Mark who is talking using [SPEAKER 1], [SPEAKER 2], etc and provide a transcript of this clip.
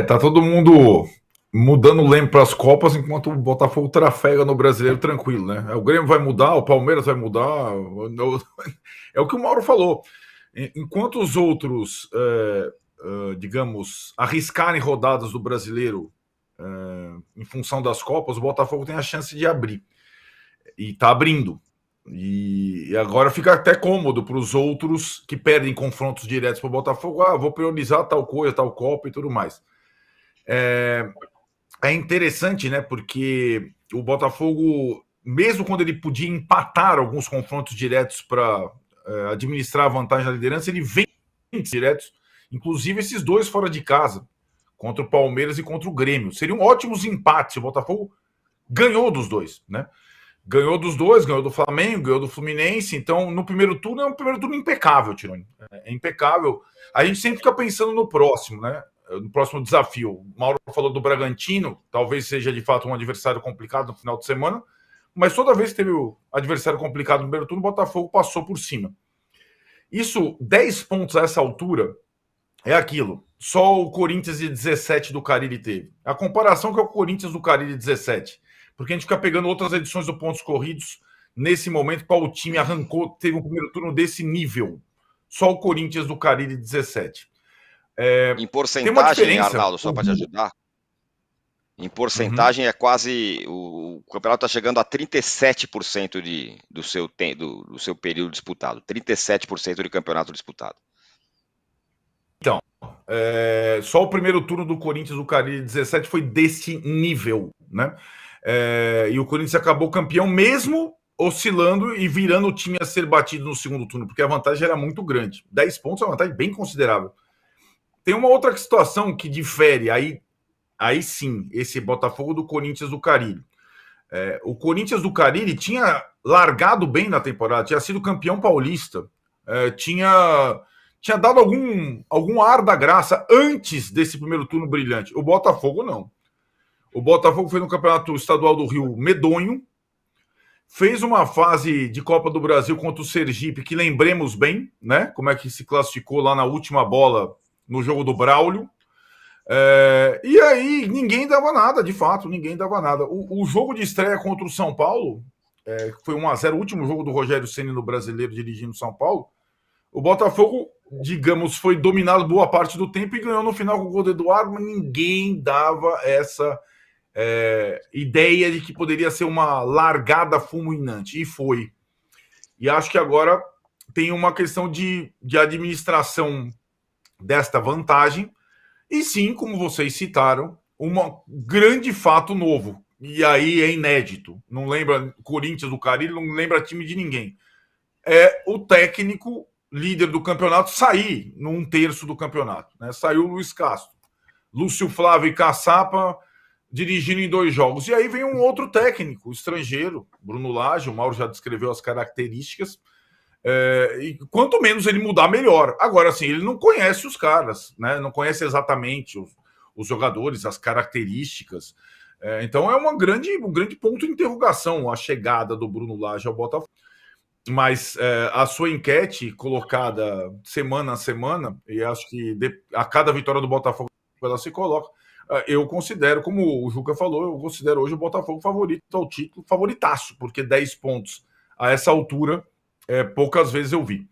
[SPEAKER 1] Tá todo mundo mudando o leme para as Copas, enquanto o Botafogo trafega no Brasileiro tranquilo, né? O Grêmio vai mudar, o Palmeiras vai mudar. É o que o Mauro falou. Enquanto os outros, digamos, arriscarem rodadas do Brasileiro em função das Copas, o Botafogo tem a chance de abrir. E está abrindo. E agora fica até cômodo para os outros que perdem confrontos diretos para o Botafogo. Vou priorizar tal coisa, tal Copa e tudo mais. É interessante, né? Porque o Botafogo, mesmo quando ele podia empatar alguns confrontos diretos para administrar a vantagem da liderança, ele vem diretos, inclusive esses dois fora de casa, contra o Palmeiras e contra o Grêmio. Seriam ótimos empates. O Botafogo ganhou dos dois, né? Ganhou dos dois, ganhou do Flamengo, ganhou do Fluminense. Então, no primeiro turno, é um primeiro turno impecável, Tironi. É impecável. A gente sempre fica pensando no próximo, né? No próximo desafio. O Mauro falou do Bragantino, talvez seja de fato um adversário complicado no final de semana, mas toda vez que teve o adversário complicado no primeiro turno, o Botafogo passou por cima. Isso, 10 pontos a essa altura, é aquilo. Só o Corinthians de 17 do Carille teve. A comparação que é o Corinthians do Carille 17. Porque a gente fica pegando outras edições do Pontos Corridos nesse momento, qual o time arrancou, teve um primeiro turno desse nível. Só o Corinthians do Carille 17.
[SPEAKER 2] Em
[SPEAKER 1] Tem uma
[SPEAKER 2] porcentagem,
[SPEAKER 1] diferença.
[SPEAKER 2] Arnaldo, só para te ajudar. Em porcentagem é quase. O campeonato está chegando a 37% do seu período disputado. 37% de campeonato disputado.
[SPEAKER 1] Então, só o primeiro turno do Corinthians do Carille 17 foi desse nível, né? E o Corinthians acabou campeão mesmo oscilando e virando o time a ser batido no segundo turno, porque a vantagem era muito grande. 10 pontos é uma vantagem bem considerável. Tem uma outra situação que difere, aí sim, esse Botafogo do Corinthians do Carille. O Corinthians do Carille tinha largado bem na temporada, tinha sido campeão paulista, tinha dado algum ar da graça antes desse primeiro turno brilhante. O Botafogo não. O Botafogo fez no Campeonato Estadual do Rio medonho, fez uma fase de Copa do Brasil contra o Sergipe, que lembremos bem, né? Como é que se classificou lá na última bola no jogo do Braulio. E aí ninguém dava nada, de fato, ninguém dava nada. O jogo de estreia contra o São Paulo, que foi 1-0, o último jogo do Rogério Ceni no Brasileiro dirigindo o São Paulo, o Botafogo, digamos, foi dominado boa parte do tempo e ganhou no final com o gol do Eduardo, mas ninguém dava essa ideia de que poderia ser uma largada fulminante. E foi. E acho que agora tem uma questão de administração desta vantagem. E sim, como vocês citaram, um grande fato novo. E aí é inédito. Não lembra Corinthians do Carille, não lembra time de ninguém. É o técnico líder do campeonato sair num terço do campeonato. Né? Saiu o Luiz Castro. Lúcio Flávio e Caçapa dirigindo em 2 jogos. E aí vem um outro técnico estrangeiro, Bruno Lage, o Mauro já descreveu as características. E quanto menos ele mudar, melhor. Agora, assim, ele não conhece os caras, né? Não conhece exatamente os jogadores, as características. Então é um grande ponto de interrogação a chegada do Bruno Lage ao Botafogo. Mas a sua enquete colocada semana a semana, e acho que a cada vitória do Botafogo ela se coloca, eu considero, como o Juca falou, eu considero hoje o Botafogo favorito ao título, favoritaço, porque 10 pontos a essa altura poucas vezes eu vi.